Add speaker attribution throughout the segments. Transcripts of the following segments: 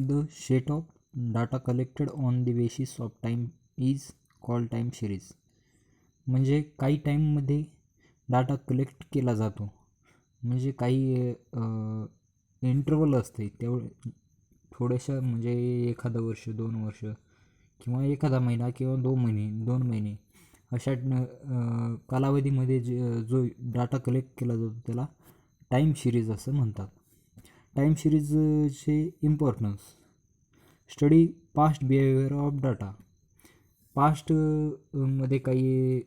Speaker 1: The set of data collected on the basis of time is called time series. म्हणजे काही टाईममध्ये data collect केला जातो, म्हणजे काही इंटरवल असते तेवढं थोड्याशा, म्हणजे एखादं वर्ष 2 वर्ष किंवा एखादा महिना किंवा 2 महिने अशा कालावधीमध्ये जो डाटा कलेक्ट केला जातो त्याला टाईम सिरीज असं म्हणतात. टाईम सिरीजचे importance: study past behaviour of data. Past मध्ये काही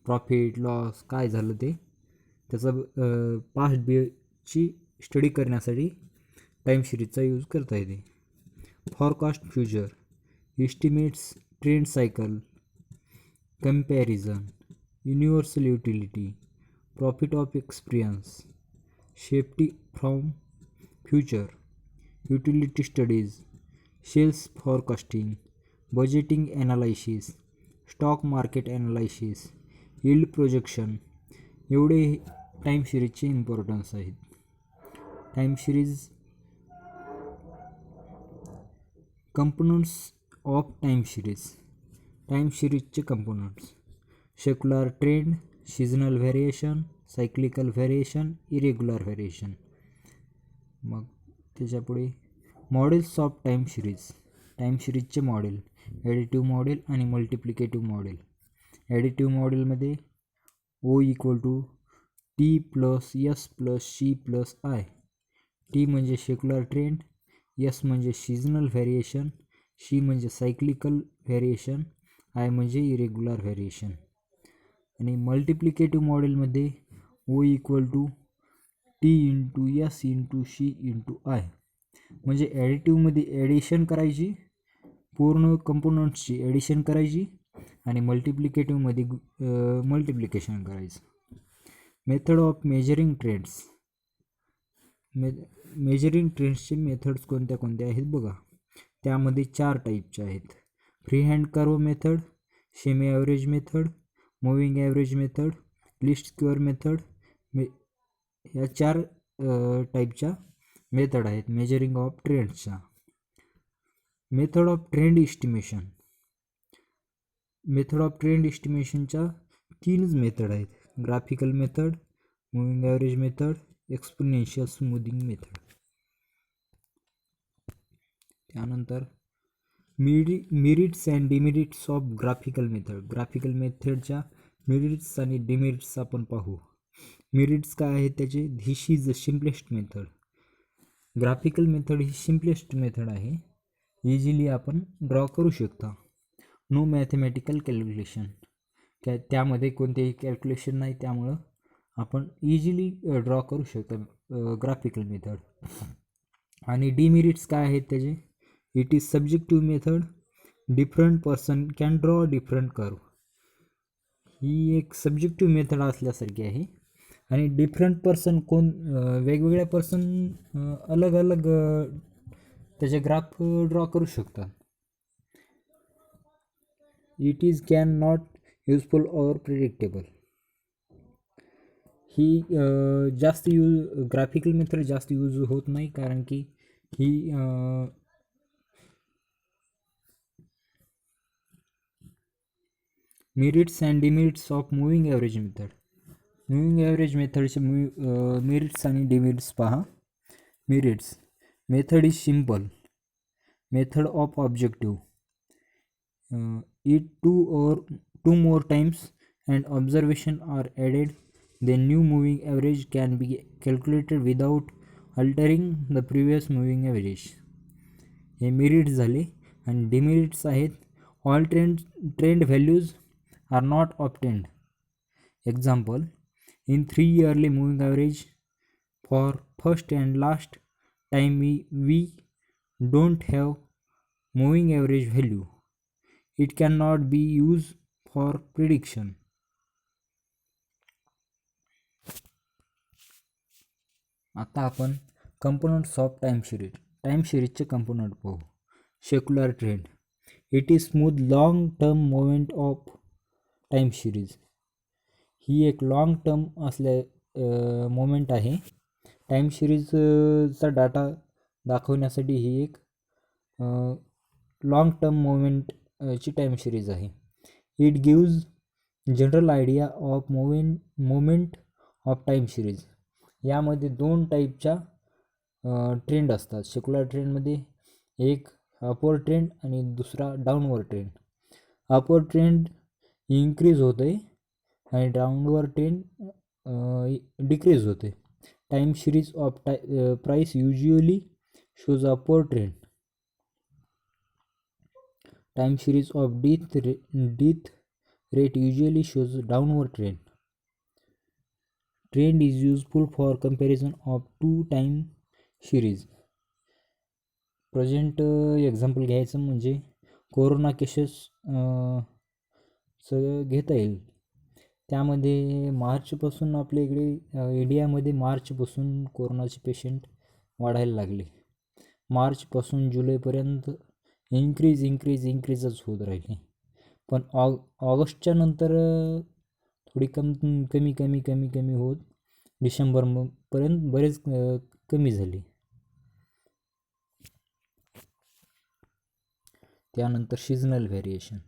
Speaker 1: प्रॉफिट लॉस काय झालं ते त्याचा पास्ट बिहेवियरची स्टडी करण्यासाठी टाईम सिरीजचा यूज करता येते. Forecast future, estimates trend cycle, comparison, universal utility, profit of experience, safety from future, utility studies, sales forecasting, budgeting analysis, stock market analysis, yield projection. एवढे टाईम सिरीजचे इम्पॉर्टन्स आहेत. Time series components of time series. Time सिरीजचे components: secular trend, seasonal variation, cyclical variation, irregular variation. मग त्याच्यापुढे models of time series. Time सिरीजचे model: additive model आणि multiplicative model. Additive मॉडेलमध्ये O = T + S + C + I. T म्हणजे secular trend, S म्हणजे seasonal variation, C म्हणजे cyclical variation, I म्हणजे irregular variation. आणि मल्टिप्लिकेटिव्ह मॉडेलमध्ये O = T × S × C × I. म्हणजे ॲडिटिव्हमध्ये ॲडिशन करायची, पूर्ण कंपोनंट्सची ॲडिशन करायची, आणि मल्टिप्लिकेटिव्हमध्ये मल्टिप्लिकेशन करायचं. Method of measuring trends. Measuring ट्रेंड्सचे मेथड्स कोणत्या कोणत्या आहेत बघा. त्यामध्ये 4 टाईपचे आहेत: free hand curve method, semi average method, moving average method, least square method. या 4 टाईपच्या मेथड आहेत मेजरिंग ऑफ ट्रेंड्सच्या. Method of trend estimation. Method of trend इस्टिमेशनच्या 3च मेथड आहेत: graphical method, moving average method, exponential smoothing method. त्यानंतर merits and demerits of graphical method. Graphical मेथडच्या merits आणि डिमेरिट्स आपण पाहू. मेरिट्स काय आहेत त्याचे: this is the simplest method. Graphical method he simplest method आहे, इझिली आपण ड्रॉ करू शकता. नो मॅथमॅटिकल कॅल्क्युलेशन, त्यामध्ये कोणतेही कॅल्क्युलेशन नाही, त्यामुळं आपण इझिली ड्रॉ करू शकतो ग्राफिकल मेथड. आणि डिमेरिट्स काय आहेत त्याचे: it is subjective method, different person can draw different curve. ही एक सब्जेक्टिव्ह मेथड असल्यासारखी आहे, आणि डिफरंट पर्सन वेगवेगळ्या पर्सन अलग अलग त्याचे ग्राफ ड्रॉ करू शकतात. It is can not useful or predictable. ही जास्त ग्राफिकल मेथड जास्त यूज होत नाही, कारण की ही merits and demerits of moving average method. Moving average मेथडचे मेरिट्स आणि डिमेरिट्स पहा. Merits: method is simple, method of objective, it 2 more times and observation are added, then new moving average can be calculated without altering the previous moving average. हे merits झाले. आणि demerits आहेत: all trend values are not obtained. Example: in 3 yearly moving average for first and last time we don't have moving average value. It cannot be used for prediction. आता आपण components of time series. Time सिरीजचे component पाहू. Secular trend: it is smooth long term movement of time series. ही एक long term movement आहे. Time सिरीजचा data दाखवण्यासाठी ही एक लॉंग टर्म मोमेंटची टाईम सिरीज आहे. It gives general idea of moment of time series. यामध्ये 2 टाईपच्या ट्रेंड असतात. सेक्युलर ट्रेंडमध्ये एक अपवर्ड ट्रेंड आणि दुसरा downward trend. Upward trend increase होते आणि डाऊनवर्ड ट्रेंड डिक्रीज होते. Time series of price usually shows upward trend. Time series of death rate usually shows downward trend. Trend is useful for comparison of two time series. Present example घ्यायचं म्हणजे corona cases सगळं घेता येईल. त्यामध्ये मार्चपासून आपल्या इकडे इंडियामध्ये मार्चपासून कोरोनाचे पेशंट वाढायला लागले. मार्चपासून जुलैपर्यंत इन्क्रीजच होत राहिले. पण ऑगस्टच्या नंतर थोडी कमी होत डिसेंबरपर्यंत बरेच कमी झाली. त्यानंतर seasonal variation.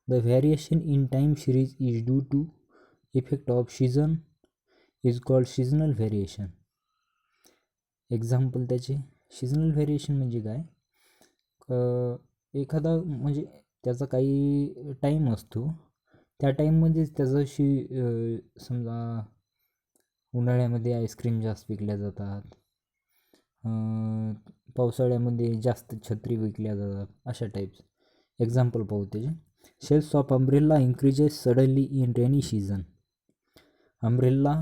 Speaker 1: The variation in time series is due to effect of season is called seasonal variation. Example त्याचे सीजनल व्हेरिएशन म्हणजे काय, एखादा म्हणजे त्याचा काही टाईम असतो, त्या टाईममध्येच त्याचं समजा उन्हाळ्यामध्ये आईस्क्रीम जास्त विकल्या जातात, पावसाळ्यामध्ये जास्त छत्री विकल्या जातात, अशा टाईप्स. एक्झाम्पल पाहू त्याचे. Sales of umbrella increases suddenly in rainy season. Umbrella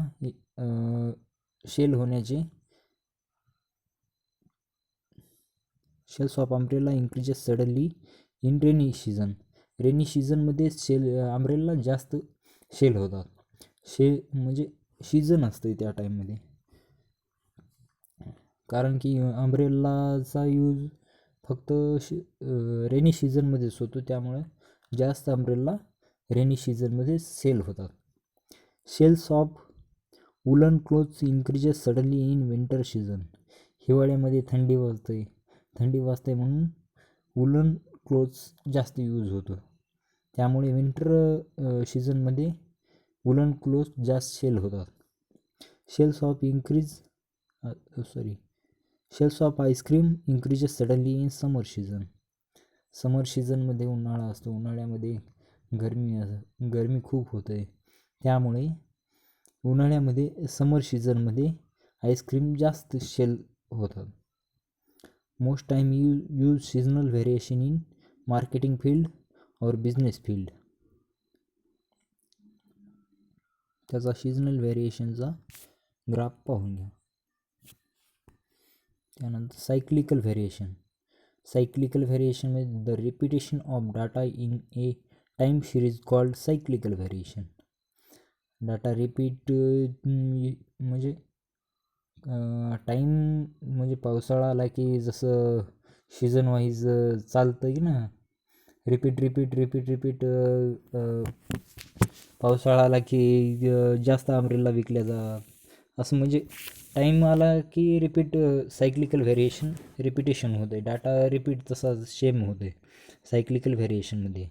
Speaker 1: sales of umbrella increases suddenly in rainy season. Rainy सीझनमध्ये अम्ब्रेला जास्त सेल होतात. म्हणजे सीझन असतं त्या टाईममध्ये, कारण की अम्ब्रेलाचा यूज फक्त रेनी सीझनमध्येच होतो, त्यामुळे जास्त अम्ब्रेला रेनी सीझनमध्ये सेल होतात. Sales of woollen clothes increases suddenly in winter season. हिवाळ्यामध्ये थंडी वाजते म्हणून वुलन क्लोथ्स जास्त यूज होतो, त्यामुळे विंटर सीझनमध्ये वुलन क्लोथ्स जास्त सेल होतात. Sales of ice cream increases suddenly in summer season. Summer सीझनमध्ये उन्हाळा असतो, उन्हाळ्यामध्ये गरमी खूप होते, त्यामुळे उन्हाळ्यामध्ये समर सीझनमध्ये आईस्क्रीम जास्त सेल होतात. Most time use seasonal variation in marketing field और बिझनेस फील्ड. त्याचा सीजनल व्हेरिएशनचा ग्राफ पाहून घ्या. त्यानंतर सायक्लिकल व्हेरिएशन. सायक्लिकल व्हेरिएशनमध्ये the repetition of data in a time series called cyclical variation. Data repeat म्हणजे टाईम म्हणजे पावसाळा आला की जसं सीझन वाईज चालतं की ना, रिपीट पावसाळा आला की जास्त अम्ब्रेला विकल्या जातात, असं म्हणजे टाईम आला की सायक्लिकल व्हेरिएशन रिपिटेशन होते. डाटा रिपीट तसा सेम होते सायक्लिकल व्हेरिएशनमध्ये.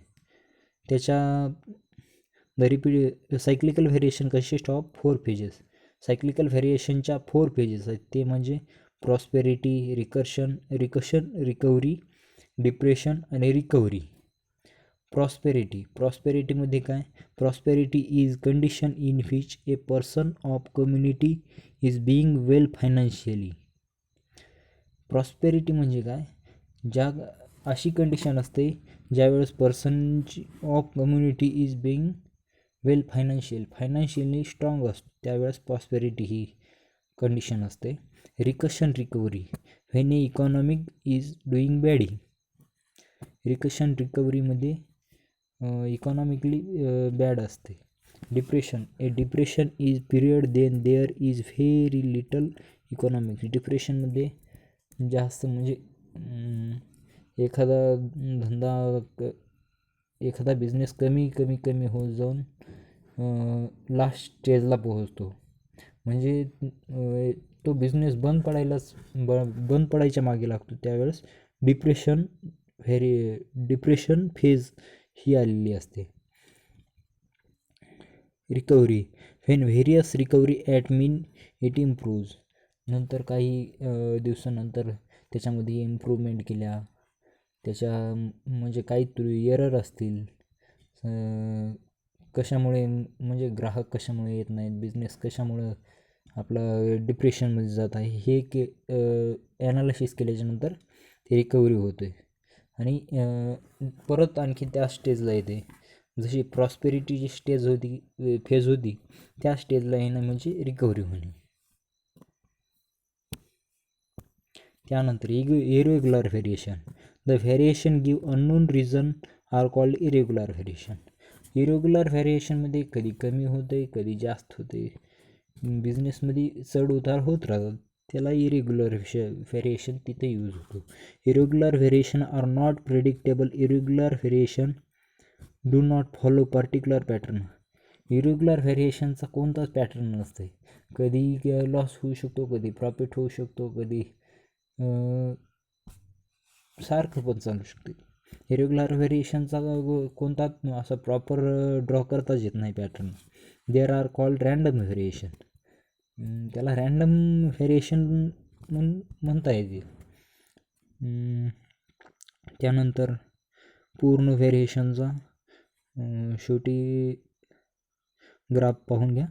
Speaker 1: Cyclical variation consist of 4 phases. Cyclical व्हेरिएशनच्या 4 फेजेस आहेत, ते म्हणजे प्रॉस्पेरिटी, रिकर्शन, रिकव्हरी, डिप्रेशन आणि रिकव्हरी. प्रॉस्पेरिटीमध्ये काय, prosperity is condition in which a person of community is being well financially. Prosperity म्हणजे काय, अशी कंडिशन असते ज्यावेळेस person of community is being well financially strong असतो, त्यावेळेस प्रॉस्पेरिटी ही कंडिशन असते. Recovery when a economic is doing badly. रिकव्हरीमध्ये इकॉनॉमिकली बॅड असते. Depression is period then there is very little economics. डिप्रेशनमध्ये जास्त म्हणजे एखादा बिझनेस कमी होत जाऊन लास्ट स्टेजला पोहोचतो. म्हणजे तो बिझनेस बंद पडायच्या मागे लागतो, त्यावेळेस डिप्रेशन फेज ही आलेली असते. Recovery, when various recovery at mean it improves. नंतर काही दिवसानंतर त्याच्यामध्ये इम्प्रूव्हमेंट केल्या, म्हणजे काही एरर असतील, कशामुळे म्हणजे ग्राहक कशामुळे येत नाहीत, बिझनेस कशामुळं आपला डिप्रेशनमध्ये जात आहे, हे ॲनालिसिस केल्याच्यानंतर ते रिकव्हरी होते. आणि परत आणखी त्या स्टेजला येते, जशी प्रॉस्पेरिटीची फेज होती, त्या स्टेजला येणं म्हणजे रिकव्हरी होणे. त्यानंतर irregular variation. The variation give unknown reason are called irregular variation. Irregular व्हेरिएशनमध्ये कधी कमी होते, कधी जास्त होते, बिझनेसमध्ये चढ उतार होत राहतात, त्याला इरेग्युलर व्हेरिएशन तिथे यूज होतो. Irregular variation are not predictable. Irregular variation do not follow particular pattern. Irregular व्हेरिएशनचा कोणताच पॅटर्न नसते, कधी लॉस होऊ शकतो, कधी प्रॉफिट होऊ शकतो, कधी सारखं पण चालू शकते. इरेग्युलर व्हेरिएशनचा कोणता असा प्रॉपर ड्रॉ करताच येत नाही pattern. There are called random variation. त्याला रँडम व्हेरिएशन म्हणता येते. त्यानंतर पूर्ण व्हेरिएशनचा शेवटी ग्राफ पाहून घ्या.